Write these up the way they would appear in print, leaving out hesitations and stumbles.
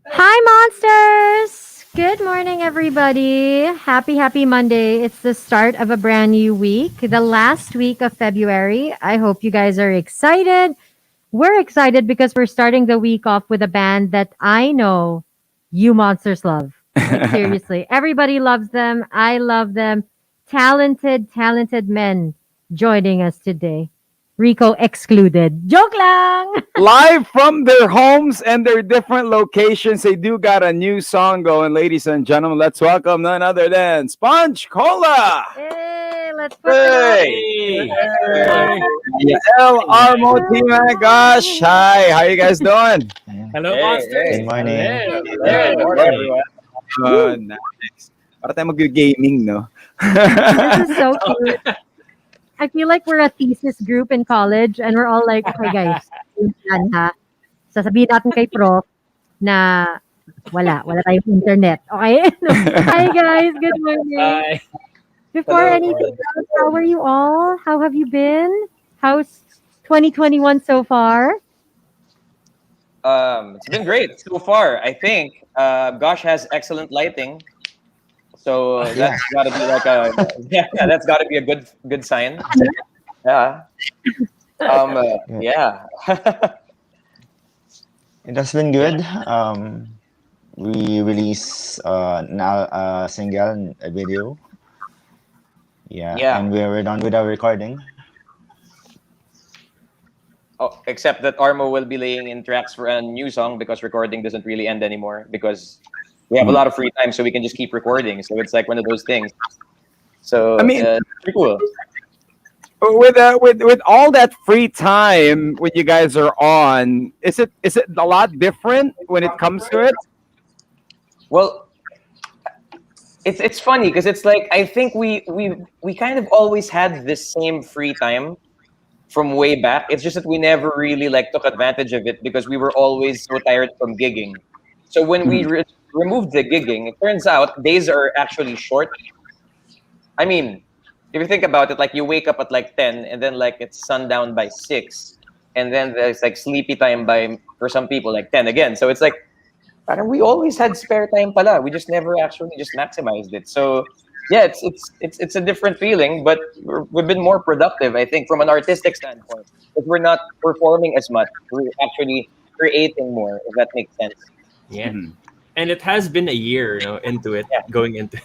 Hi, monsters! Good morning, everybody. Happy Monday. It's the start of a brand new week, the last week of February. I hope you guys are excited. We're excited because we're starting the week off with a band that I know you monsters love. Like, seriously, everybody loves them. I love them. Talented men joining us today. Rico excluded. Joke lang! Live from their homes and their different locations, they do got a new song going. Ladies and gentlemen, let's welcome none other than Sponge Cola. Hey, let's put them up. Hey, Hey, hey, hi. El Armo team, my gosh. Hi, how you guys doing? Hello, Hey, monsters. hey. Good morning. Hello. Hey, Hello. good morning, everyone. Nice. Para tayo mag-gaming, no? This is so cute. I feel like we're a thesis group in college and we're all like, okay guys, yan ha. Sasabihin natin kay prof na wala tayong internet. Okay? Hi guys, good morning. Hi. Before Hello. anything else, how are you all? How have you been? How's 2021 so far? It's been great so far. I think Gosh has excellent lighting, so Yeah, that's got to be like a yeah, that's got to be a good sign. Yeah. good. Yeah. It has been good. We released now a single, a video. Yeah, Yeah. and we're done with our recording. Oh, except that Armo will be laying in tracks for a new song because recording doesn't really end anymore because we have a lot of free time, so we can just keep recording. So it's like one of those things. So I mean, pretty cool. with all that free time when you guys are on, is it a lot different when it comes to it? Well, it's funny because it's like I think we kind of always had this same free time from way back. It's just that we never really like took advantage of it because we were always so tired from gigging. So when we removed the gigging, it turns out days are actually short. I mean, if you think about it, like you wake up at like 10 and then like it's sundown by 6 and then there's like sleepy time by for some people like 10 again. So it's like parang we always had spare time pala. We just never actually just maximized it. So yeah, it's a different feeling, but we've been more productive, I think, from an artistic standpoint. Because we're not performing as much. We're actually creating more, if that makes sense. Yeah. Mhm. And it has been a year, into it, Yeah. going into it.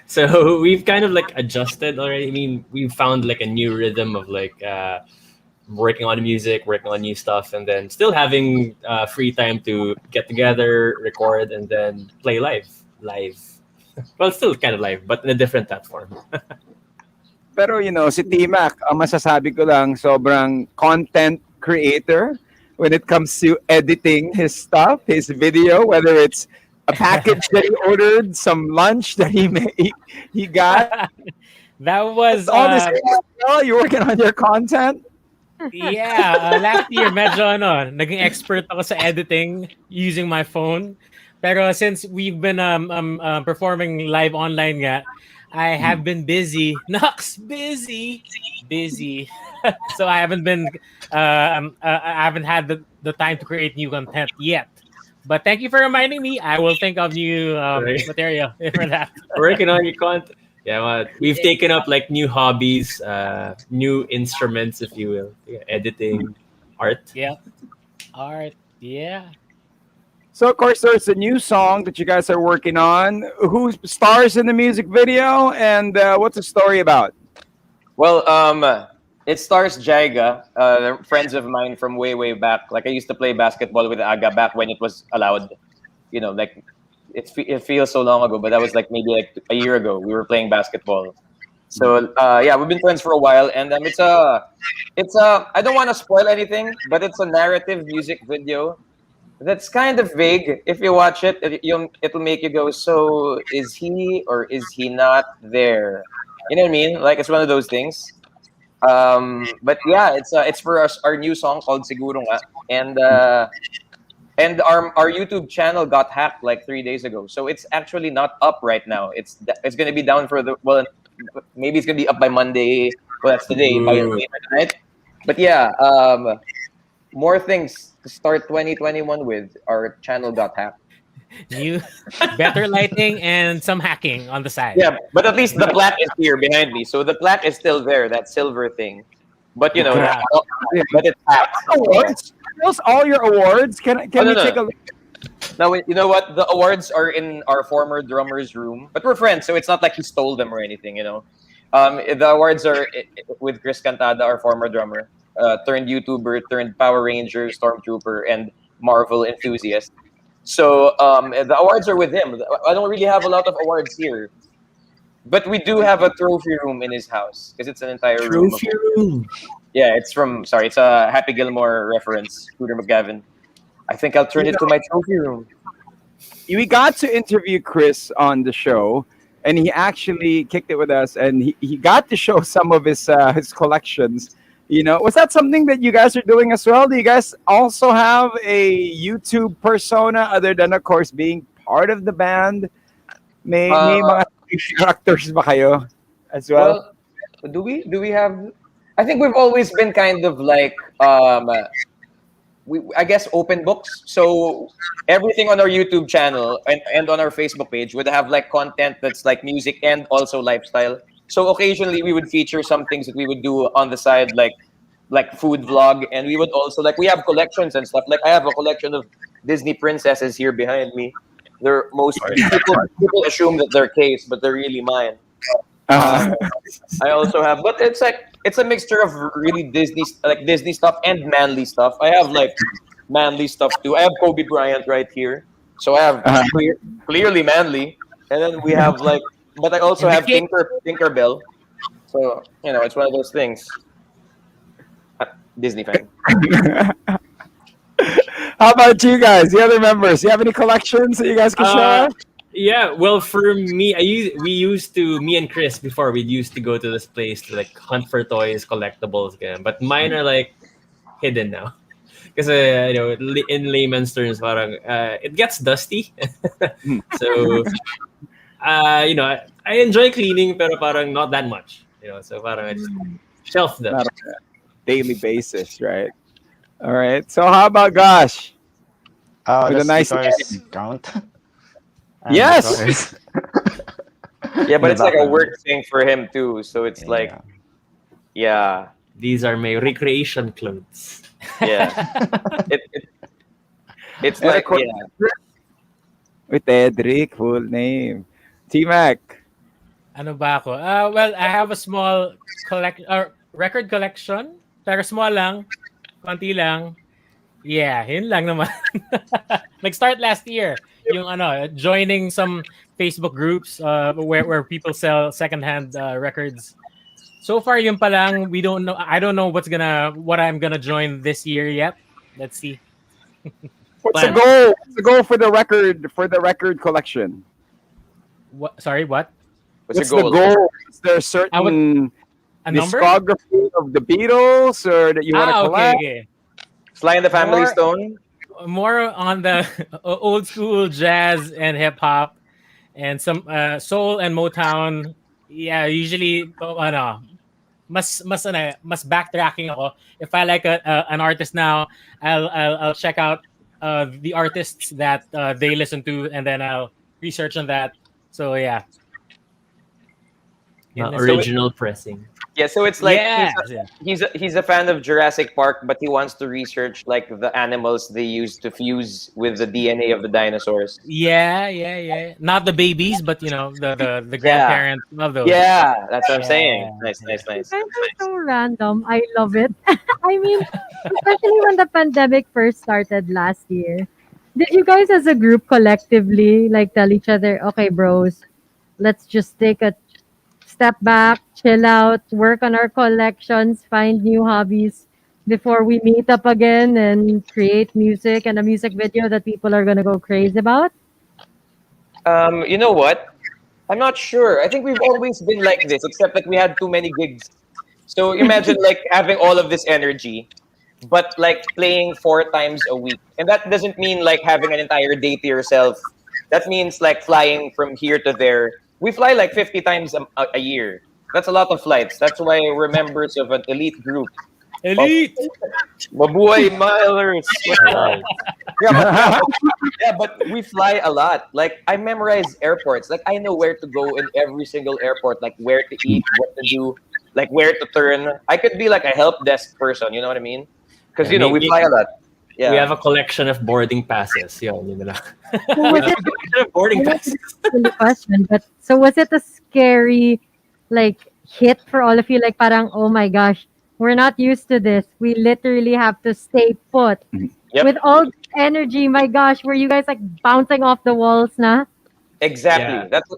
So we've kind of like adjusted already. I mean, we've found like a new rhythm of like working on music, working on new stuff, and then still having free time to get together, record, and then play live. Live. Well, still kind of live, but in a different platform. Pero si T-Mac, ang masasabi ko lang, sobrang content creator when it comes to editing his stuff, his video, whether it's a package that he ordered, some lunch that he got. That It's was all the same. Well, you're working on your content. last year medyo naging expert ako sa editing using my phone. Pero since we've been performing live online nga, I have been busy. Nox, busy. So I haven't been I haven't had the time to create new content yet. But thank you for reminding me. I will think of new Right. material for that. Working on your content. Yeah, well, we've taken up like new hobbies, new instruments, if you will. Yeah, editing, art. Yeah. Art. Yeah. So, of course, there's a new song that you guys are working on. Who stars in the music video, and what's the story about? Well, it stars Jaiga, they're friends of mine from way back. Like I used to play basketball with Aga back when it was allowed. Like it feels so long ago, but that was like maybe like a year ago. We were playing basketball. So yeah, we've been friends for a while, and it's a I don't want to spoil anything, but it's a narrative music video that's kind of vague. If you watch it, it'll make you go, so is he or is he not there? You know what I mean? Like it's one of those things. But yeah, it's for us our new song called Siguro Nga, and our YouTube channel got hacked like 3 days ago, so it's actually not up right now. It's gonna be down for the well, maybe it's gonna be up by Monday. Well, that's today by Ooh. later tonight. But yeah, more things to start 2021 with. Our channel got hacked. New, better lighting and some hacking on the side. Yeah, but at least the plaque is here behind me. So the plaque is still there, that silver thing. But Wow. but it's hacked. So, Awards? Are those all your awards? oh, Can no, we no. take a look? Now, you know what? The awards are in our former drummer's room, but we're friends, so it's not like he stole them or anything. The awards are with Chris Cantada, our former drummer, turned YouTuber, turned Power Ranger, Stormtrooper, and Marvel enthusiast. So the awards are with him. I don't really have a lot of awards here, but we do have a trophy room in his house because it's an entire room of. Trophy room. Yeah, it's from. Sorry, it's a Happy Gilmore reference. Scooter McGavin. I think I'll turn it to my trophy room. We got to interview Chris on the show, and he actually kicked it with us, and he got to show some of his collections. Was that something that you guys are doing as well? Do you guys also have a YouTube persona other than, of course, being part of the band? May Uh, mga characters ba kayo as well? well, do we have? I think we've always been kind of like I guess open books. So everything on our YouTube channel and on our Facebook page would have like content that's like music and also lifestyle. So occasionally we would feature some things that we would do on the side, like food vlog, and we would also like we have collections and stuff. Like I have a collection of Disney princesses here behind me. They're most people assume that they're K's, but they're really mine. Uh, I also have, but it's a mixture of really Disney stuff and manly stuff. I have like manly stuff too. I have Kobe Bryant right here, so I have uh, clearly manly, and then we have like, but I also And the have cake. Tinkerbell. So it's one of those things. Disney fan. How about you guys, the other members? Do you have any collections that you guys can share? Yeah, well, for me, me and Chris before we used to go to this place to like hunt for toys, collectibles, ganyan. But mine are like hidden now. Because in layman's terms, parang it gets dusty. So I enjoy cleaning, pero parang not that much. So parang I just shelf them. Not on a daily basis, right? All right. So how about Gosh? With a Does nice guitars count? Yes! Guitars. Yeah, but The it's like a background. work thing for him too. So it's like, Yeah. yeah, These are my recreation clothes. yeah. It's And of like, course, yeah. with Edric, full name. T-Mac. Ano ba ako? Well, I have a small record collection. Pero small lang. Konti lang. Yeah, yun lang naman. Nag-start last year. Yung joining some Facebook groups where people sell secondhand records. So far, yun pa lang. We don't know. I don't know what I'm gonna join this year yet. Let's see. What's the Plan. goal? What's the goal for the record collection? What? Sorry, what? What's What's your the goal? goal? Is there a A certain number? discography of the Beatles or that you want to Okay, collect? okay. Sly and the Family More- Stone? More on the old school jazz and hip hop and some soul and Motown. Yeah, usually mas backtracking ako. If I like an artist now, I'll check out the artists that they listen to, and then I'll research on that. So yeah. Original pressing. Yeah, so it's like yeah. he's a fan of Jurassic Park, but he wants to research like the animals they used to fuse with the DNA of the dinosaurs. Yeah. Not the babies, but the grandparents of those. Yeah, that's what I'm saying. Yeah. Nice. Guys are so random. I love it. I mean, especially when the pandemic first started last year. Did you guys as a group collectively like tell each other, okay, bros, let's just take a step back, chill out, work on our collections, find new hobbies before we meet up again and create music and a music video that people are gonna go crazy about? You know what? I'm not sure. I think we've always been like this, except that we had too many gigs. So imagine like having all of this energy, but like playing 4 times a week. And that doesn't mean like having an entire day to yourself. That means like flying from here to there. We fly like 50 times a year. That's a lot of flights. That's why we're members of an elite group. Elite. Mabuhay milers. Yeah, but we fly a lot. Like I memorize airports. Like I know where to go in every single airport. Like where to eat, what to do, like where to turn. I could be like a help desk person. You know what I mean? Because Yeah, we fly a lot. we have Yeah. a collection of boarding passes. Yun na lang. So We was have it a collection of boarding I know passes. it's a silly question, but so was it a scary like hit for all of you? Like parang, oh my gosh, we're not used to this. We literally have to stay put Yep. with all the energy. My gosh, were you guys like bouncing off the walls na? Exactly. Yeah. That's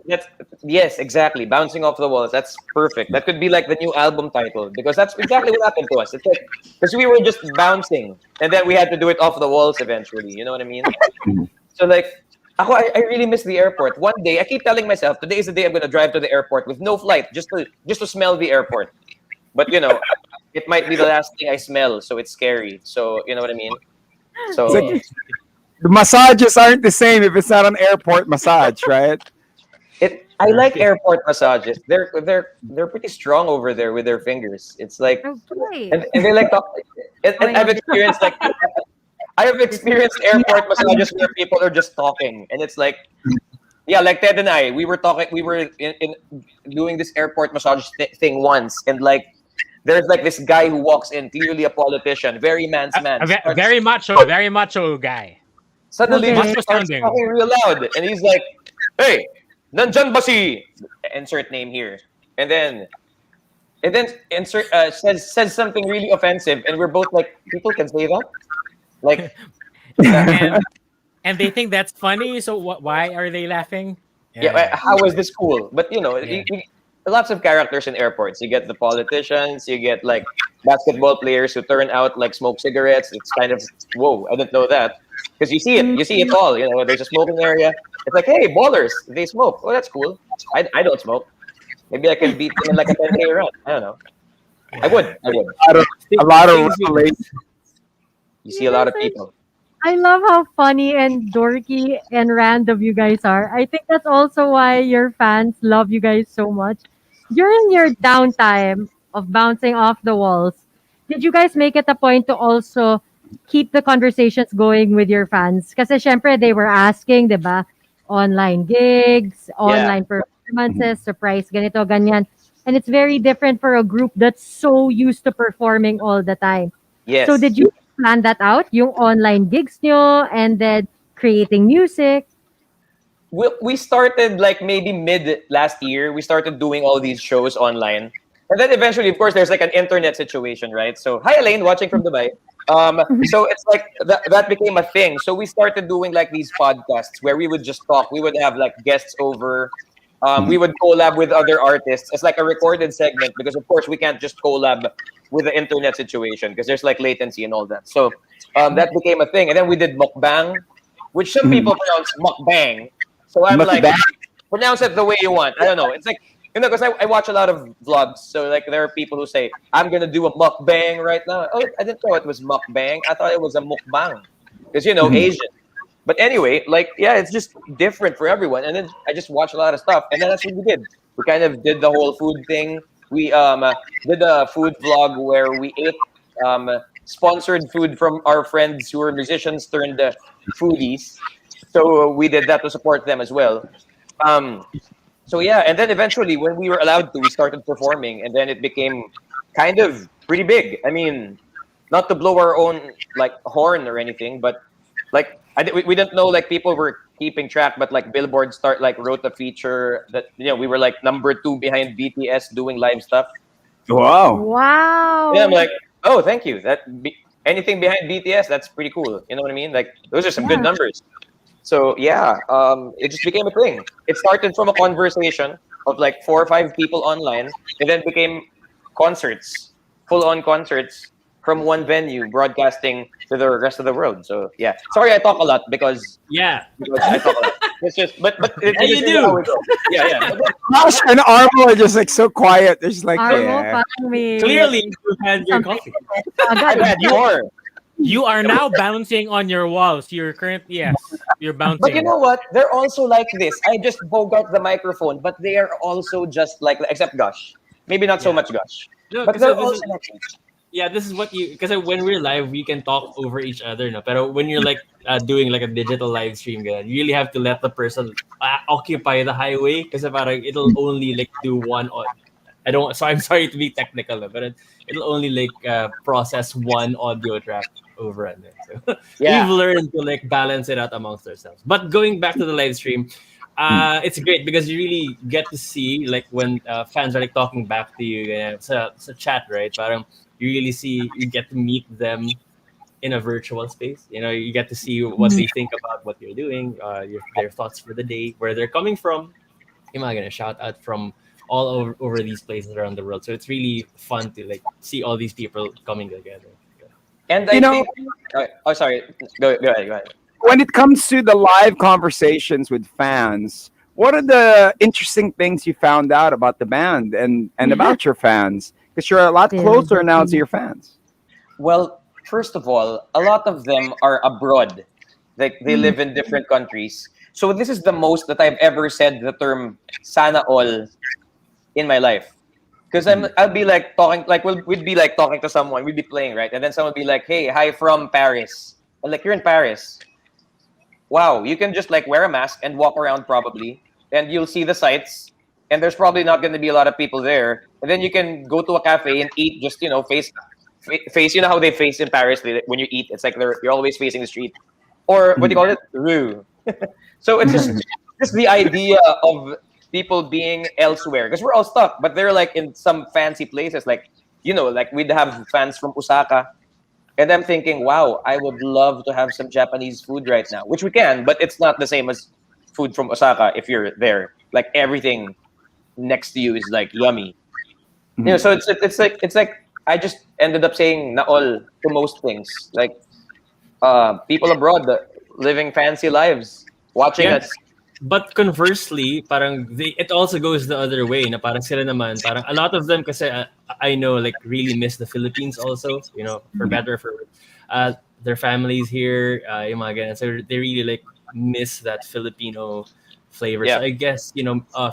yes, exactly. Bouncing off the walls. That's perfect. That could be like the new album title because that's exactly what happened to us. It's like because we were just bouncing and then we had to do it off the walls eventually. You know what I mean? So like, I really miss the airport. One day, I keep telling myself, today is the day I'm gonna drive to the airport with no flight, just to smell the airport. But it might be the last thing I smell, so it's scary. So you know what I mean? It's So like the massages aren't the same if it's not an airport massage, right? I like airport massages. They're pretty strong over there with their fingers. It's like Okay. and they like talk, and I've experienced like I have experienced airport massages where people are just talking, and it's like, yeah, like Ted and I, we were talking, we were in doing this airport massage thing once, and like, there's like this guy who walks in, clearly a politician, very man's man. Starts, Very macho guy. suddenly Okay. just Macho starts sounding. talking real loud, and he's like, "Hey, nandyan ba si?" Insert name here, and then insert says something really offensive, and we're both like, people can say that, like. And and they think that's funny. So why are they laughing? Yeah, how is this cool? But Yeah. lots of characters in airports. You get the politicians, you get like basketball players who turn out like smoke cigarettes. It's kind of whoa, I didn't know that because you see it all. There's a smoking area. It's like, hey, ballers, they smoke. Oh, that's cool. I don't smoke. Maybe I can beat them in like a 10K run. I don't know. I would. A lot of, a lot of Things we- revelation. You see a lot of people. I love how funny and dorky and random you guys are. I think that's also why your fans love you guys so much. During your downtime of bouncing off the walls, did you guys make it a point to also keep the conversations going with your fans? Kasi syempre they were asking, 'di ba? Online gigs, Yeah. online performances, surprise ganito, ganyan. And it's very different for a group that's so used to performing all the time. So Yes. did you plan that out? Yung online gigs nyo and then creating music? We started like maybe mid last year. We started doing all these shows online, and then eventually, of course, there's like an internet situation, right? So, hi Elaine, watching from Dubai. So it's like that became a thing. So we started doing like these podcasts where we would just talk. We would have like guests over. We would collab with other artists. It's like a recorded segment because, of course, we can't just collab with the internet situation because there's like latency and all that. So that became a thing, and then we did mukbang, which some people pronounce mukbang. So I'm like, Mukbang. pronounce it the way you want. I don't know. It's like, because I watch a lot of vlogs. So like there are people who say, I'm going to do a mukbang right now. Oh, I didn't know it was mukbang. I thought it was a mukbang. Because, Asian. But anyway, like, yeah, it's just different for everyone. And then I just watch a lot of stuff. And then that's what we did. We kind of did the whole food thing. We did a food vlog where we ate sponsored food from our friends who were musicians turned foodies. So we did that to support them as well. So yeah, and then eventually when we were allowed to, we started performing, and then it became kind of pretty big. I mean, not to blow our own like horn or anything, but like we didn't know like people were keeping track, but like Billboard wrote a feature that we were like #2 behind BTS doing live stuff. Wow. Wow. Yeah, I'm like, oh, thank you. Anything behind BTS, that's pretty cool. You know what I mean? Like those are some good Yeah. numbers. So yeah, it just became a thing. It started from a conversation of like 4 or 5 people online, and then became concerts, full-on concerts from one venue, broadcasting to the rest of the world. So yeah, sorry I talk a lot because Yeah. I talk a lot. It's just, but it Yeah, you is really do. how we go. Yeah. But Josh and Armo are just like so quiet. They're just like, Armo, yeah. parang may Clearly, you had your coffee. I've agad. had more. You are now bouncing on your walls. You're bouncing. But you know what? They're also like this. I just bogart the microphone, but they are also just like, except Gosh. Maybe not so Yeah. much Gosh. No, But so they're this also is like this. yeah, this is what you, because when we're live, we can talk over each other, no. Pero when you're like doing like a digital live stream, ganun, you really have to let the person occupy the highway, because parang it'll only like do one. I don't. So I'm sorry to be technical, no, but it'll only like process one audio track over and then. So we've Yeah. learned to like balance it out amongst ourselves. But going back to the live stream, it's great because you really get to see like when fans are like talking back to you. It's a chat, right? Parang you really see, you get to meet them in a virtual space. You get to see what they think about what you're doing, their thoughts for the day, where they're coming from. Am I gonna shout out from all over these places around the world? So it's really fun to like see all these people coming together. Yeah. And You I know, think. Oh, sorry. Go ahead. Go ahead. when it comes to the live conversations with fans, what are the interesting things you found out about the band and about your fans? Because you're a lot Spill the closer now to tea. your fans. Well, first of all, a lot of them are abroad. Like they live in different countries. So this is the most that I've ever said the term "sana all" in my life. Because I'll be like talking, like we'd be like talking to someone, we'd be playing, right? And then someone would be like, "Hey, hi from Paris." I'm like, "You're in Paris? Wow, you can just like wear a mask and walk around probably, and you'll see the sights, and there's probably not going to be a lot of people there. And then you can go to a cafe and eat, just face. You know how they face in Paris when you eat? It's like you're always facing the street, or what do you call it, rue. So it's just the idea of people being elsewhere because we're all stuck, but they're like in some fancy places, like like we'd have fans from Osaka. And I'm thinking, wow, I would love to have some Japanese food right now, which we can, but it's not the same as food from Osaka if you're there. Like everything next to you is like yummy. So it's like I just ended up saying naol to most things. Like people abroad living fancy lives, watching Yeah. us. But conversely, parang it also goes the other way. Na parang sila naman, parang a lot of them kasi I know like really miss the Philippines also. For better or for worse. Their families here, yung mga ganun. So they really like miss that Filipino flavor. So Yeah. I guess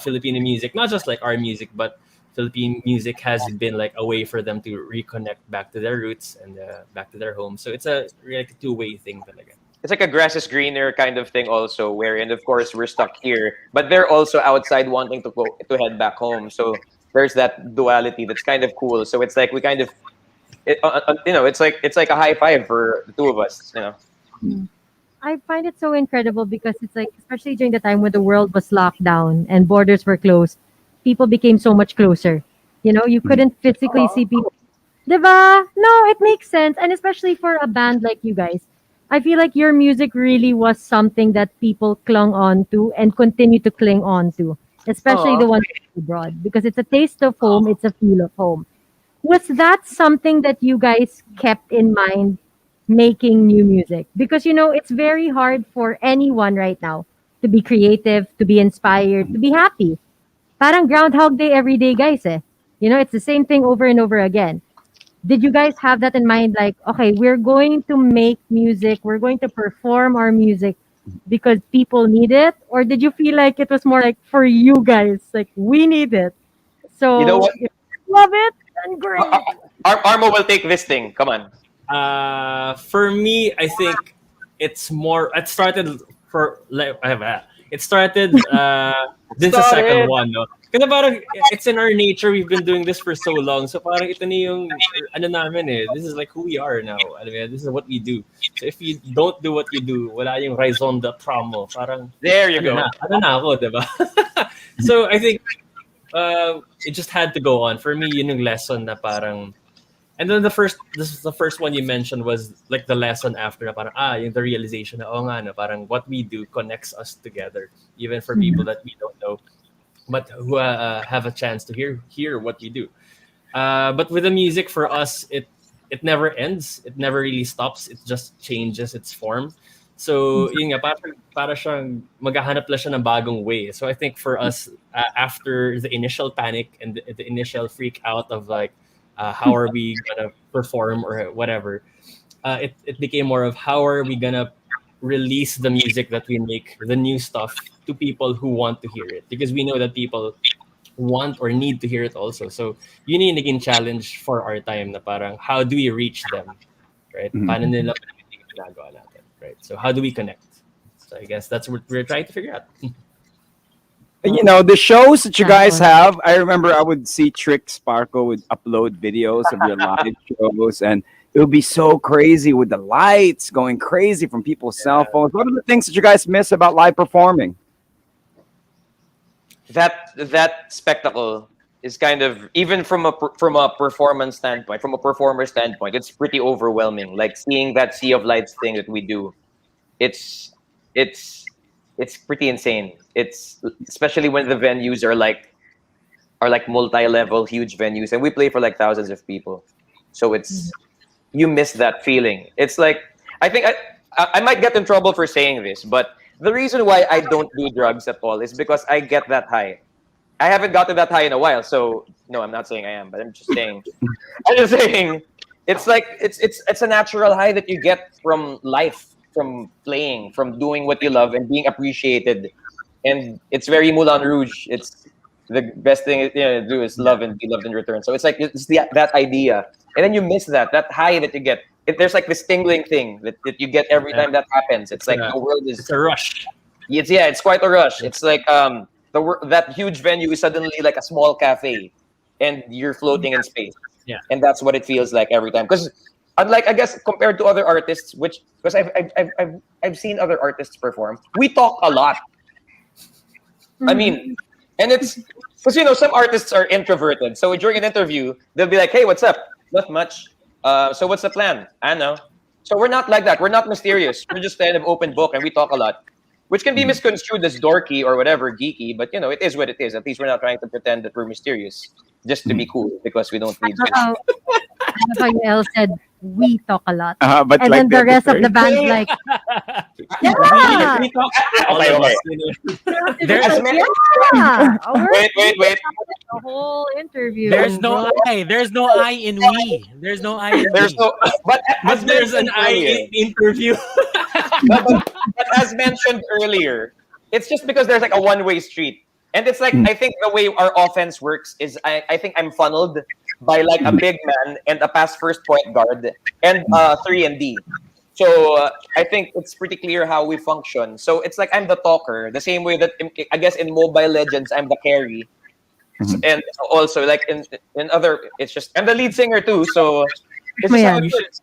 Filipino music, not just like our music, but Philippine music has been like a way for them to reconnect back to their roots and back to their home. So it's a like a two-way thing talaga. It's like a grass is greener kind of thing also, wherein of course we're stuck here, but they're also outside wanting to head back home. So there's that duality that's kind of cool. So it's like we kind of it's like a high five for the two of us. I find it so incredible because it's like, especially during the time when the world was locked down and borders were closed, people became so much closer. You couldn't physically see people. Diba? No, it makes sense. And especially for a band like you guys, I feel like your music really was something that people clung on to and continue to cling on to, especially the Aw. ones abroad, because it's a taste of home, it's a feel of home. Was that something that you guys kept in mind making new music? Because it's very hard for anyone right now to be creative, to be inspired, to be happy. Parang Groundhog Day every day, guys. It's the same thing over and over again. Did you guys have that in mind? Like, okay, we're going to make music, we're going to perform our music because people need it? Or did you feel like it was more like for you guys, like we need it? You know So what? if you love it, then great. Armo will take this thing. Come on. For me, I think it's more. It started for like it started. This is the second Started. one, no. Kasi parang it's in our nature. We've been doing this for so long. So parang ito na yung ano namin eh. This is like who we are now. Alam mo yan, this is what we do. So if you don't do what you do, wala yung raison d'être mo. Parang There you go. ano na ako, diba? So I think it just had to go on. For me, yun yung lesson na parang. And then this is the first one you mentioned was like the lesson after na parang yung the realization na nga no, parang what we do connects us together even for people that we don't know but who have a chance to hear what we do. But with the music for us, it never ends. It never really stops. It just changes its form. So yun nga, para siyang maghahanap lang siya ng bagong way. So I think for us, after the initial panic and the initial freak out of like, how are we gonna perform or whatever, it became more of how are we gonna release the music that we make, the new stuff, to people who want to hear it, because we know that people want or need to hear it also. So yun yung naging challenge for our time na parang how do we reach them, right? Paano nila pinag ginagawa natin, right? So how do we connect? So I guess that's what we're trying to figure out. The shows that you guys Exactly. have, I remember I would see Trick Sparkle would upload videos of your live shows, and it would be so crazy with the lights going crazy from people's cell phones. What are the things that you guys miss about live performing? That spectacle is kind of, even from a performance standpoint, from a performer standpoint, it's pretty overwhelming. Like seeing that sea of lights thing that we do, it's it's it's pretty insane. It's especially when the venues are like multi-level huge venues, and we play for like thousands of people. So you miss that feeling. It's like, I think I might get in trouble for saying this, but the reason why I don't do drugs at all is because I get that high. I haven't gotten that high in a while, so no, I'm not saying I am, but I'm just saying it's like it's a natural high that you get from life, from playing, from doing what you love and being appreciated. And it's very Moulin Rouge. It's the best thing to do is love and be loved in return. So it's like that idea, and then you miss that high that you get. There's like this tingling thing that you get every time that happens. It's like the world is. It's a rush. It's quite a rush. It's like that huge venue is suddenly like a small cafe, and you're floating in space. Yeah. And that's what it feels like every time. Because unlike, I guess, compared to other artists, which, because I've seen other artists perform, we talk a lot. I mean, and it's because some artists are introverted. So during an interview, they'll be like, "Hey, what's up? Not much. So what's the plan? I don't know." So we're not like that. We're not mysterious. We're just kind of open book, and we talk a lot, which can be misconstrued as dorky or whatever, geeky. But it is what it is. At least we're not trying to pretend that we're mysterious just to be cool, because we don't need. I love how you said we talk a lot. But And like then the rest of the band's like, yeah. We talk all Okay, of okay. us. As many- Yeah. Wait. The whole interview. There's no I. There's no I in we. There's no I in There's we. no, but as But there's an mentioned earlier, interview. no, but as mentioned earlier, it's just because there's like a one-way street. And it's like, I think the way our offense works is I think I'm funneled by like a big man and a pass first point guard and 3 and D. So I think it's pretty clear how we function. So it's like I'm the talker, the same way that I guess in Mobile Legends I'm the carry. And also like in other, it's just I'm the lead singer too. So it's just how it works.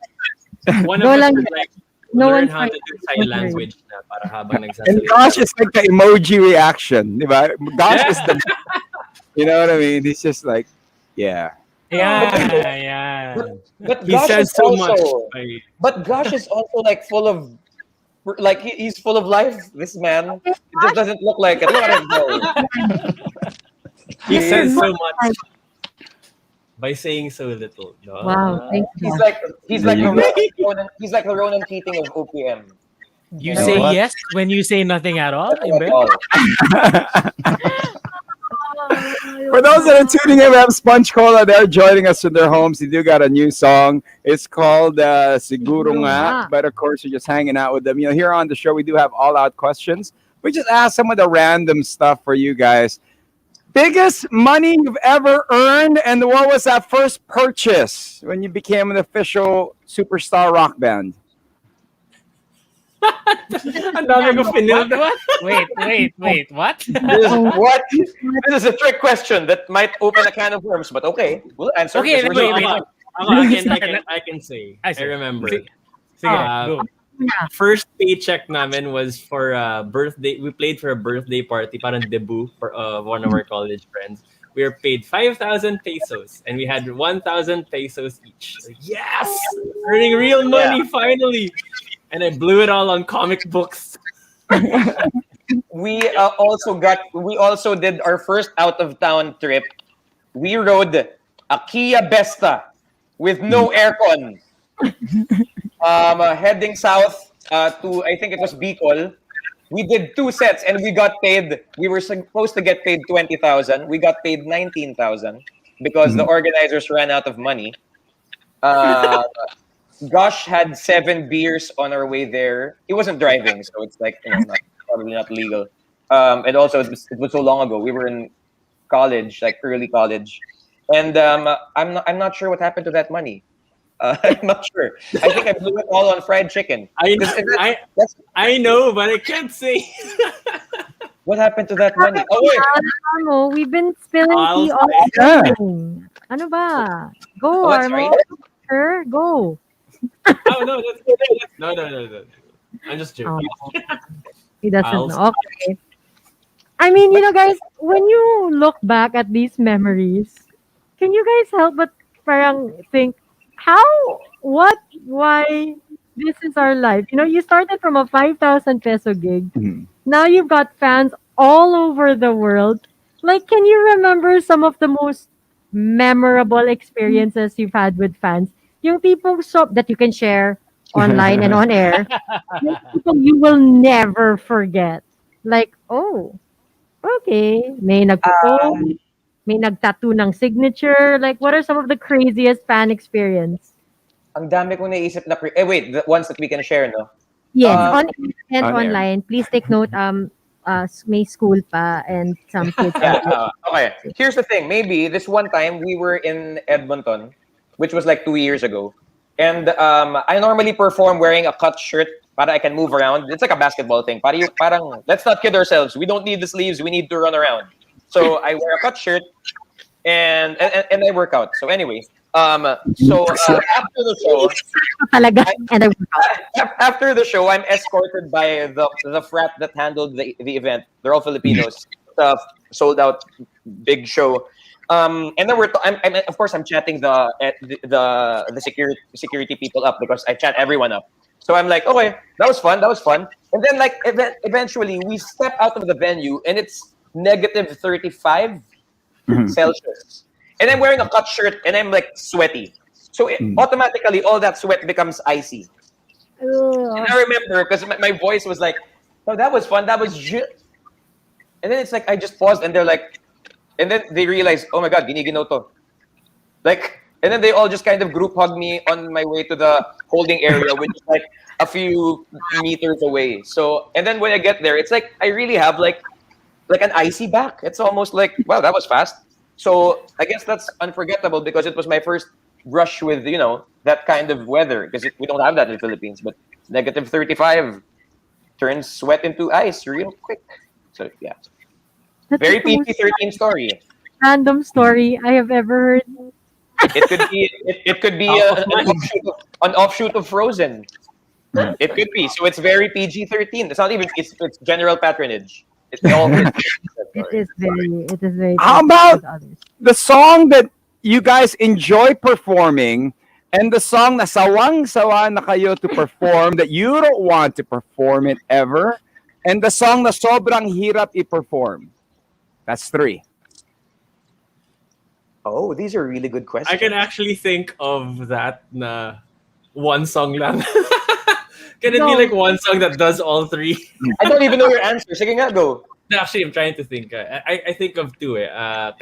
One No of us lang- would like no learn one's how to trying do to sign control language na para habang And nagsasalita. Gosh is like the emoji reaction, diba? Gosh is the, you know what I mean? He's just like, yeah. Yeah. But He Gosh says is so much. also, but Gosh is also like full of, like he's full of life. This man, it just doesn't look like it. Look at him go. He says so Like, much by saying so little. No? wow. Thank you. He's like the Ronan Keating of OPM. You know say what? yes when you say nothing at all, That's Imbe? all. For those that are tuning in, we have Sponge Cola. They're joining us in their homes. They do got a new song. It's called Siguro Siguro Nga. Nga. But of course, you're just hanging out with them. Here on the show, we do have all out questions. We just ask some of the random stuff for you guys. Biggest money you've ever earned, and what was that first purchase when you became an official superstar rock band? Ang dami ko pinil. Wait, what? What? This is a trick question that might open a can of worms, but okay, we'll answer. Okay, because wait, we're- wait. I can say. I I see. remember. Sige, Ah, go. First paycheck namin was for a birthday. We played for a birthday party, parang debut for one of our college friends. We were paid 5,000 pesos, and we had 1,000 pesos each. Like, yes, earning real money finally. And I blew it all on comic books. we also did our first out of town trip. We rode a Kia Besta with no aircon. Heading south to, I think it was Bicol. We did 2 sets and we got paid. We were supposed to get paid 20,000. We got paid 19,000 because the organizers ran out of money. Gosh had 7 beers on our way there. He wasn't driving, so it's like probably not legal. And also it was so long ago. We were in college, like early college, and I'm not sure what happened to that money. I'm not sure. I think I blew it all on fried chicken. I 'Cause that's I know, but I can't say. what happened to that money. Oh wait, Ano, we've been spilling I'll tea all say. Yeah. morning. Ano ba? Go, oh that's right. Armo. Sure, go. Oh no, no. I'm just Oh, joking. he doesn't I'll know. Okay. I mean, guys, when you look back at these memories, can you guys help but parang think how, what, why this is our life? You started from a 5,000 peso gig. Mhm. Now you've got fans all over the world. Like, can you remember some of the most memorable experiences you've had with fans? Yung tipong that you can share online and on air. Yung tipong you will never forget. Like, oh, okay. May nagpo-post, may nagtattoo ng signature. Like, what are some of the craziest fan experience? Ang dami kong naisip na wait, the ones that we can share, no? Yes, Uh, on air and On air. online. Please take note. May school pa and some kids are. yeah. Okay. Here's the thing. Maybe this one time we were in Edmonton, which was like 2 years ago, and I normally perform wearing a cut shirt. Para I can move around. It's like a basketball thing. Parang let's not kid ourselves. We don't need the sleeves. We need to run around. So I wear a cut shirt and I work out. So anyway, after the show, Talaga. And I work out. after the show, I'm escorted by the frat that handled the event. They're all Filipinos. Sold out big show. And then I'm of course I'm chatting the security people up because I chat everyone up. So I'm like, okay, that was fun. And then like eventually we step out of the venue and it's negative 35 Mhm. Celsius. And I'm wearing a cut shirt and I'm like sweaty. So automatically all that sweat becomes icy. And I remember because my voice was like, oh, that was fun. That was shit. And then it's like I just paused and they're like, and then they realize, oh my god, giniginaw to. Like, and then they all just kind of group hug me on my way to the holding area, which is like a few meters away. So, and then when I get there, it's like I really have like an icy back. It's almost like, wow, that was fast. So I guess that's unforgettable because it was my first brush with that kind of weather because we don't have that in the Philippines. But negative 35 turns sweat into ice real quick. So yeah, That's very the most PG-13 story. random story I have ever heard. It could be an offshoot of Frozen. It could be. So it's very PG-13. It's not even. It's general patronage. It's all. It is very How different about with others. the song that you guys enjoy performing and the song na sawang-sawa na kayo to perform that you don't want to perform it ever and the song na sobrang hirap i-perform? That's 3. Oh, these are really good questions. I can actually think of that na one song lang. Can it be No. like one song that does all three? I don't even know your answer. Sige nga, go. Actually, I'm trying to think. I think of two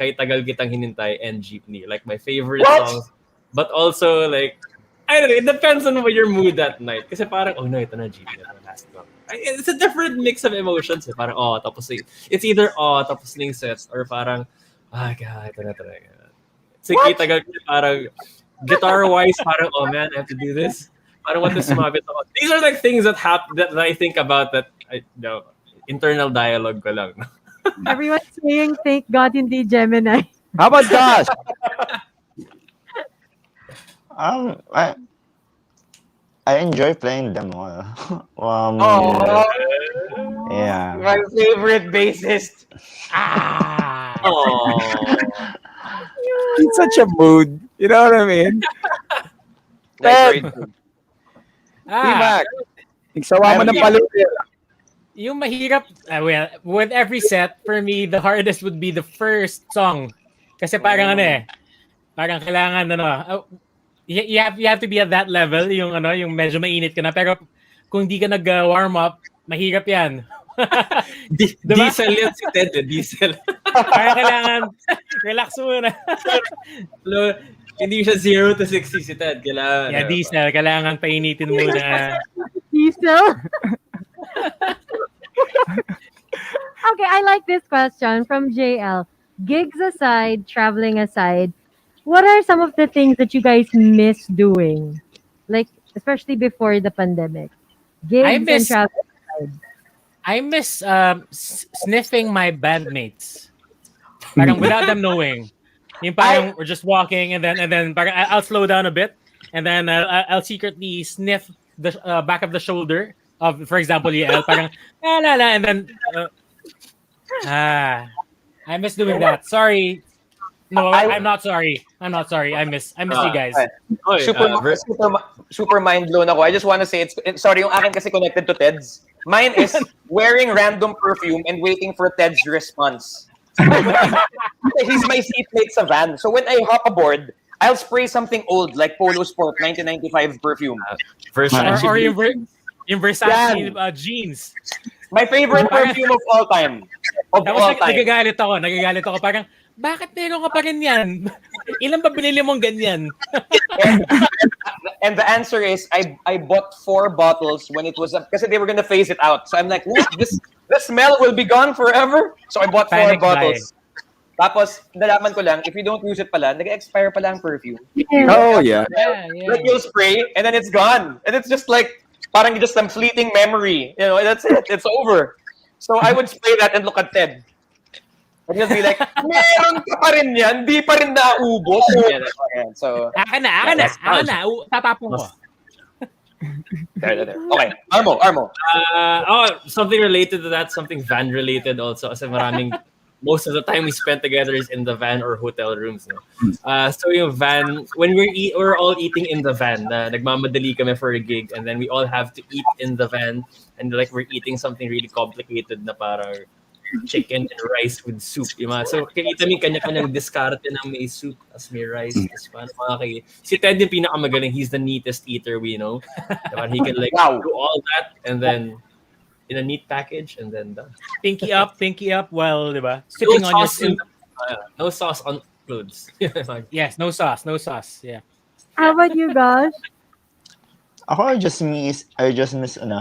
Kay Tagal Kitang Hinintay and Jeepney. Like my favorite What? songs. But also like, I don't know, it depends on your mood that night. Kasi parang, oh no, ito na Jeepney. Ito na last song. It's a different mix of emotions. Parang, oh, tapos it's either oh, tapos na yung set or parang, ah, God, ito na. Si Kay Tagal parang, guitar-wise, parang, oh man, I have to do this. Parang what is sumabit ako. These are like things that happen that I think about that internal dialogue ko lang. Everyone's saying, thank God hindi Gemini. How about Josh? I enjoy playing them all. Oh, Yeah. my favorite bassist. Oh. It's such a mood. You know what I mean? Like, T-Mac, igsawa mo ng paluya. Yung mahirap, well, with every set, for me, the hardest would be the first song. Kasi parang parang kailangan, you have to be at that level, yung medyo mainit ka na. Pero kung di ka nag-warm up, mahirap yan. Diba? Diesel yun si Ted, diesel. Parang kailangan, relax muna. Hindi siya 0 to 60 si Ted. Kailangan, Yeah, diesel. Kailangan painitin muna. Diesel. Okay, I like this question from JL. gigs aside, traveling aside, what are some of the things that you guys miss doing? Like, especially before the pandemic. I Gigs and miss travel aside. I miss sniffing my bandmates. Parang without them knowing. Yung I parang we're just walking and then parang I'll slow down a bit and then I'll secretly sniff the back of the shoulder of, for example, Yael. Parang la la la, and then ah, I miss doing that. Sorry. No, I I'm not sorry. I'm not sorry. I miss you Uh, guys. oy, super ver- super super mind blown ako. I just want to say sorry, yung akin kasi connected to Ted's. Mine is wearing random perfume and waiting for Ted's response. He's my seatmate sa van. So when I hop aboard, I'll spray something old like Polo Sport 1995 perfume. Versace. Or yung Versace Yan. jeans. My favorite perfume of all time. Of Tapos all time. nagagalit ako. Parang, bakit meron ka pa rin yan? Ilan ba binili mong ganyan? And the answer is I bought 4 bottles when it was because they were gonna phase it out. So I'm like, what? The smell will be gone forever. So I bought 4 Panic bottles. Tapos nalaman ko lang, if you don't use it pala, nag-expire pala ang perfume. Oh yeah. Like you'll spray and then it's gone, and it's just like parang just some fleeting memory. You know, that's it. It's over. So I would spray that and look at Ted. And he'll be like, meron ka pa rin yan, di pa rin naubos. Yan. So, Akin na. Tatapon ko. there. Okay, Armo. Something related to that, something van related also. Kasi most of the time we spent together is in the van or hotel rooms. No? So yung van, when we're all eating in the van, nagmamadali kami for a gig, and then we all have to eat in the van, and like we're eating something really complicated na parang chicken and rice with soup. So kita mo yung kanya-kanyang diskarte na may soup as may rice. Si Ted yung pinakamagaling. He's the neatest eater we know. He can like do all that and then in a neat package and then done. Pinky up, well, diba? Sitting on your... No sauce on clothes. Yes, no sauce. Yeah. How about you, Gosh? Ako, I just miss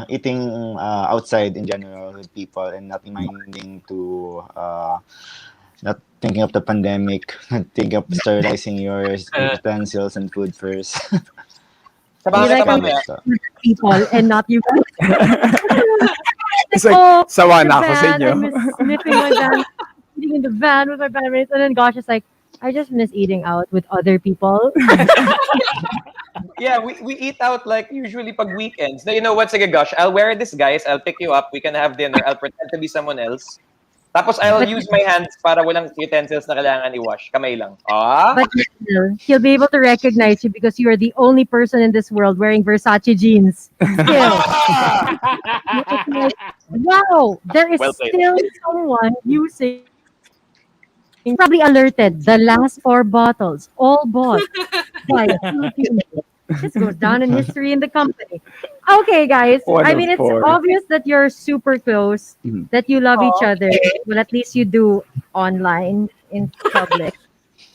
eating outside in general with people and not minding to not thinking of the pandemic, not thinking of sterilizing your utensils and food first. You like people and not you guys. It's like, sawa na ako sa I inyo. miss sniffing my van, eating in the van with my bandmates, and then Gosh is like, I just miss eating out with other people. Yeah, we eat out like usually pag weekends. Now, you know what? Sige, Gosh, I'll wear this, guys. I'll pick you up. We can have dinner. I'll pretend to be someone else. Tapos I'll use my hands para walang utensils na kailangan i-wash. Kamay lang. But still, he'll be able to recognize you because you are the only person in this world wearing Versace jeans. Still. Like, wow, there is still someone using, probably alerted, the last 4 bottles, all bought by a Filipino. This goes down in history in the company. Okay, guys. I mean, it's obvious that you're super close, that you love each other. Well, at least you do online in public.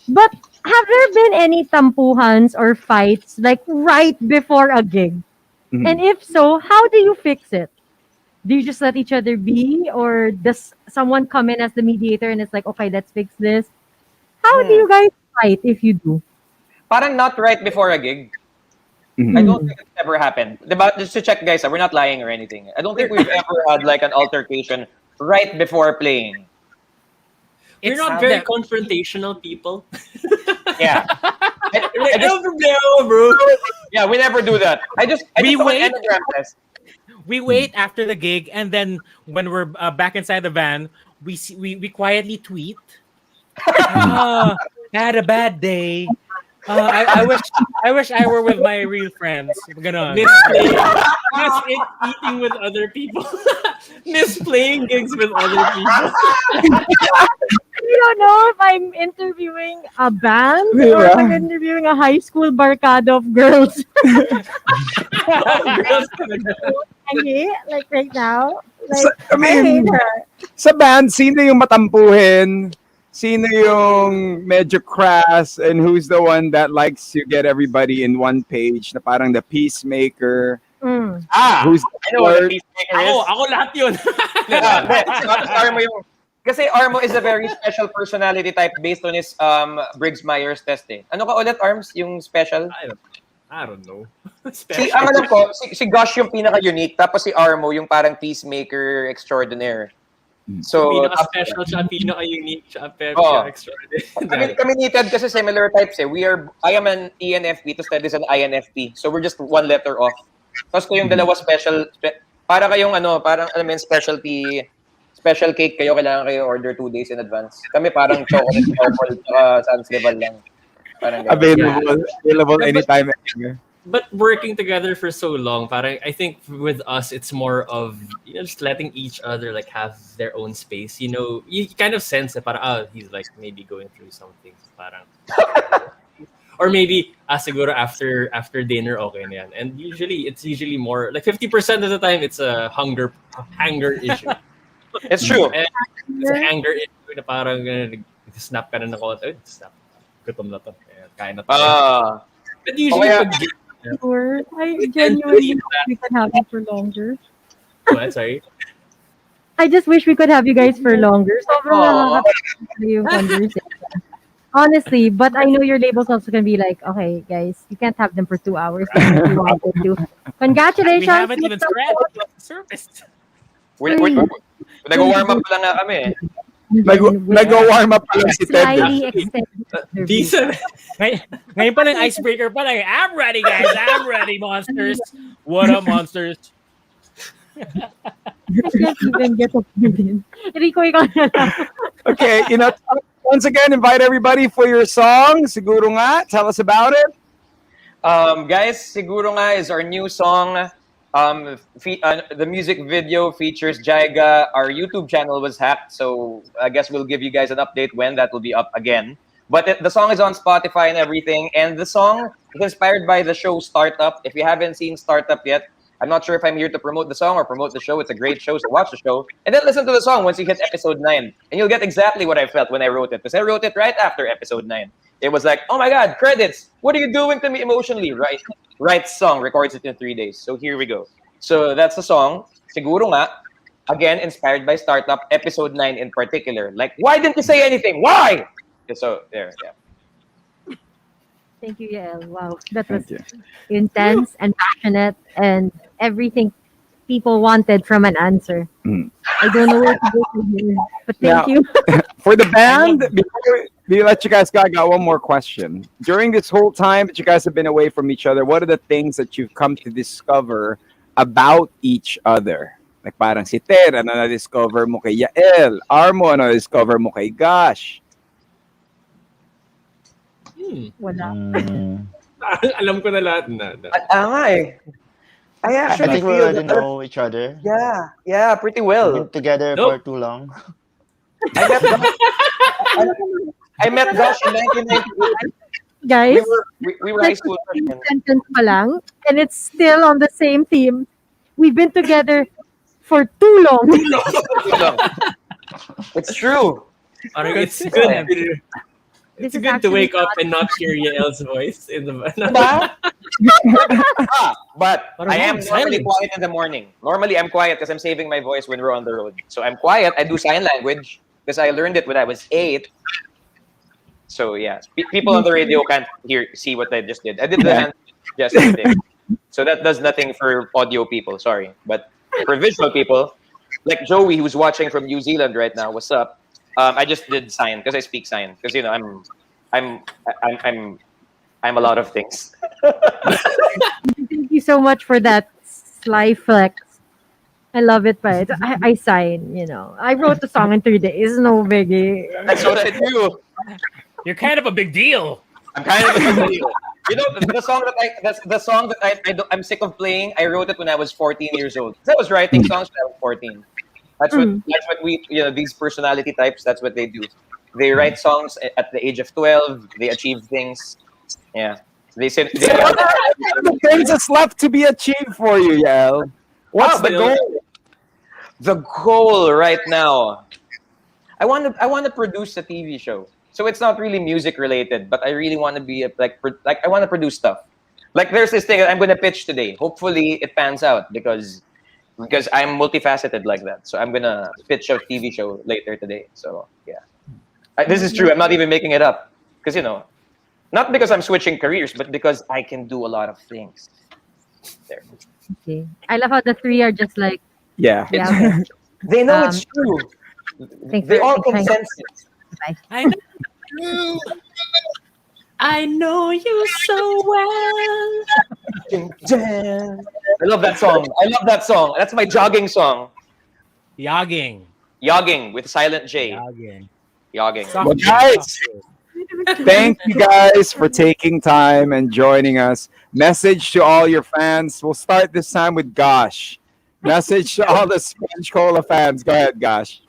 But have there been any tampuhans or fights like right before a gig? And if so, how do you fix it? Do you just let each other be, or does someone come in as the mediator and it's like, okay, let's fix this? How do you guys fight if you do? Parang not right before a gig. I don't think it's ever happened. Diba? Just to check, guys, we're not lying or anything. I don't think we've ever had like an altercation right before playing. We're not very confrontational people. Yeah. I don't know, bro. Yeah, we never do that. We saw an wait. Enneagram test. We wait after the gig, and then when we're back inside the van, we quietly tweet. I had a bad day. I wish I were with my real friends. Ganon. Miss eating with other people. Miss playing gigs with other people. I don't know if I'm interviewing a band or if I'm interviewing a high school barkada of girls. Like right now. Like, I mean, hate her. sa band, sino yung matampuhin? Sino yung medyo crass, and who's the one that likes to get everybody in one page na parang the peacemaker? Who's I know what the peacemaker is. Ako lahat yun. Sorry mo yung Kasi Armo is a very special personality type based on his Briggs-Myers test eh. Ano ka ulit, Arms? Yung special? I don't know. Ang alam ko, si Gosh yung pinaka-unique, tapos si Armo yung parang peacemaker extraordinaire. So, pinaka-special siya, pinaka-unique siya, extraordinary. Kami ni Ted kasi similar types eh. I am an ENFP, tapos Ted is an INFP. So we're just one letter off. Tapos ko yung dalawa para kayong parang alam mo yun, special cake kayo, kailangan kayo order 2 days in advance. Kami parang chocolate truffle Sans Rival lang. Parang available anytime, anywhere. But working together for so long, parang I think with us it's more of just letting each other like have their own space. You kind of sense that parang he's like maybe going through something, parang or maybe siguro after dinner okay na yan. And it's usually more like 50% of the time it's a hunger issue. It's true. And it's an anger issue na parang snap ka na ng konti. Snap. Gutom na to. Kain na tayo. But usually Sure. I genuinely wish we could have you for longer. What? Sorry? I just wish we could have you guys for longer. Sobrang nakakatawa yung conversation. Honestly, but I know your label's also gonna be like, okay, guys, you can't have them for 2 hours if you wanted to. Congratulations! We haven't even scratched the surface. Nag-warm up lang nga kami eh. Nag-warm up pa lang si Ted. Slightly extended. Decent. Ngayon pa lang icebreaker pa lang. I'm ready, guys. I'm ready, monsters. What up, monsters? I can't even get up with Rico, ikaw na lang. Okay, once again, invite everybody for your song. Siguro nga, tell us about it. Guys, Siguro Nga is our new song. The music video features Jaiga. Our YouTube channel was hacked, so I guess we'll give you guys an update when that will be up again. But the song is on Spotify and everything, and the song is inspired by the show Startup. If you haven't seen Startup yet, I'm not sure if I'm here to promote the song or promote the show. It's a great show, so watch the show. And then listen to the song once you hit episode 9. And you'll get exactly what I felt when I wrote it. Because I wrote it right after episode 9. It was like, oh my God, credits. What are you doing to me emotionally? Right song, records it in 3 days. So here we go. So that's the song. Siguro Nga. Again, inspired by Startup, episode 9 in particular. Like, why didn't you say anything? Why? So, there, yeah. Thank you, Yael. Wow, that was intense and passionate and everything people wanted from an answer. I don't know where to go from here, but thank you. For the band, before we let you guys go, I got one more question. During this whole time that you guys have been away from each other, what are the things that you've come to discover about each other? Like parang si Ter, ano na-discover mo kay Yael? Armo, ano na-discover mo kay Gosh? Wala. Alam ko na lahat na. Nga eh. I I actually think we feel already know each other. Yeah, pretty We've well. been together for too long. I met Gosh in 1998. Guys, We were high school freshmen. sentence pa lang, and it's still on the same theme. We've been together for too long. It's true. It's good. It's good to wake up and not hear Yael's voice in the But I am normally quiet in the morning. Normally, I'm quiet because I'm saving my voice when we're on the road. So I'm quiet. I do sign language because I learned it when I was 8. So yeah, people on the radio can't see what I just did. I did the hand gesture thing. So that does nothing for audio people. Sorry, but for visual people, like Joey, who's watching from New Zealand right now. What's up? I just did sign because I speak sign because I'm a lot of things. Thank you so much for that sly flex. I love it, but I sign, I wrote the song in 3 days, no biggie. That's what I do. You're kind of a big deal. I'm kind of a big deal. The song that I'm sick of playing. I wrote it when I was 14 years old. I was writing songs when I was 14. That's what we these personality types. That's what they do. They write songs at the age of 12. They achieve things. Yeah, they said. What are the things that's left to be achieved for you, Yael? What's the goal? The goal right now. I want to produce a TV show. So it's not really music related, but I really want to be I want to produce stuff. Like there's this thing I'm going to pitch today. Hopefully it pans out because because I'm multifaceted like that. So I'm gonna pitch a TV show later today. So yeah, this is true. I'm not even making it up because not because I'm switching careers, but because I can do a lot of things. There, Okay. I love how the three are just like, Yeah. yeah, okay. they know Um, it's true. thanks They for all thanks for hanging consensus. out. Bye. I know. I know you so well. I love that song. I love that song. That's my jogging song. Yogging. Yogging with silent J. Yogging. Yogging. Soft Well, J, guys, soft J. thank you guys for taking time and joining us. Message to all your fans. We'll start this time with Gosh. Message to all the Sponge Cola fans. Go ahead, Gosh.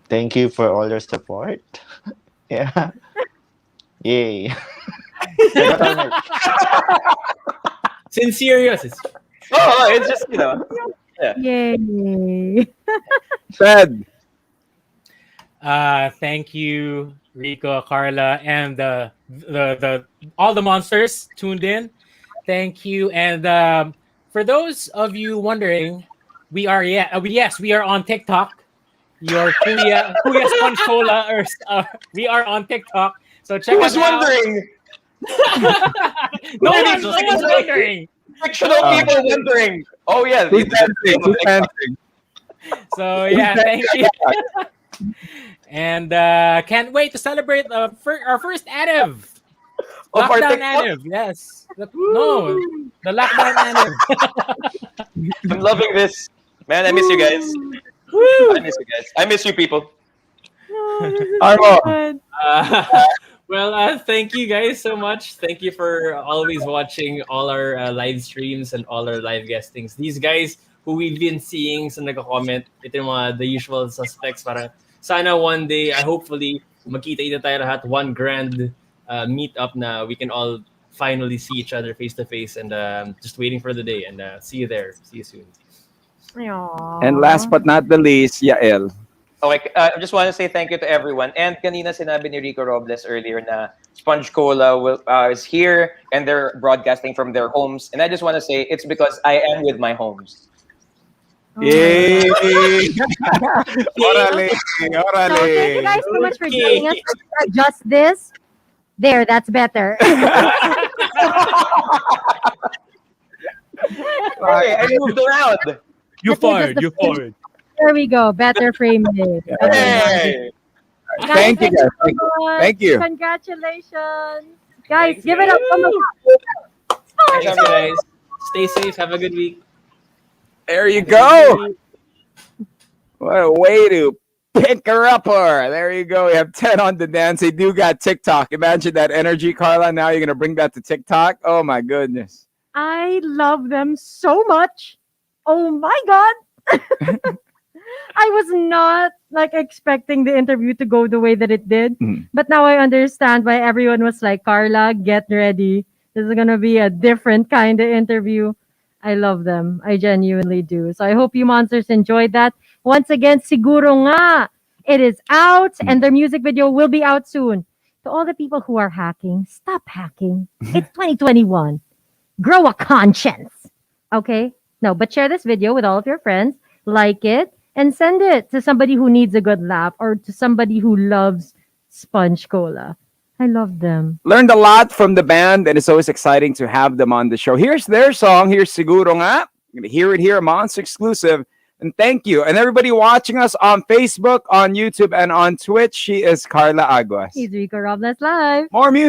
Thank you for all your support. Yeah. Yay. I got all my- Sincere, yes. Oh, it's just Yay. Fed. Thank you, Rico, Carla, and the all the monsters tuned in. Thank you, and for those of you wondering, we are yes, we are on TikTok. Your Kuya Sponge Cola, we are on TikTok, so check Who was us out. wondering? No one's wondering. Fictional people wondering. Oh yeah. Who's dancing? Who's dancing? So yeah, thank you. And can't wait to celebrate our first Aniv. Oh, for Lockdown TikTok? Aniv, yes. No, the lockdown Aniv. I'm loving this. Man, I miss you guys. I miss you guys. I miss you people. Armo. Thank you guys so much. Thank you for always watching all our live streams and all our live guestings. These guys who we've been seeing sa nagko-comment, ito yung mga the usual suspects para sana one day, hopefully, magkita tayo lahat, one grand meet-up na we can all finally see each other face to face, and just waiting for the day, and see you there. See you soon. And last but not the least, Yael. Okay, I just want to say thank you to everyone. And kanina sinabi ni Rico Robles earlier na Sponge Cola is here and they're broadcasting from their homes. And I just want to say it's because I am with my homes. Yay! Orale! So Orale! thank you guys so much for joining us. Let's adjust this. There, that's better. Hey, I moved around. You fired, you fired. There we go. Better framing. Hey. Thank you, guys. Thank you. Congratulations. Guys, Thanks, give it up. Thanks, guys. Stay safe. Have a good week. There you go. What a way to pick her up. There you go. We have 10 on the dance. They do got TikTok. Imagine that energy, Carla. Now you're going to bring that to TikTok. Oh, my goodness. I love them so much. Oh my God. I was not expecting the interview to go the way that it did. But now I understand why everyone was like, Carla, get ready. This is going to be a different kind of interview. I love them. I genuinely do. So I hope you monsters enjoyed that. Once again, Siguro Nga. It is out and their music video will be out soon. To all the people who are hacking, stop hacking. It's 2021. Grow a conscience. Okay? No, but share this video with all of your friends. Like it. And send it to somebody who needs a good laugh or to somebody who loves Sponge Cola. I love them. Learned a lot from the band, and it's always exciting to have them on the show. Here's their song. Here's Siguro Nga. You're going to hear it here, Monster exclusive. And thank you. And everybody watching us on Facebook, on YouTube, and on Twitch, she is Carla Aguas. He's Rico Robles Live. More music.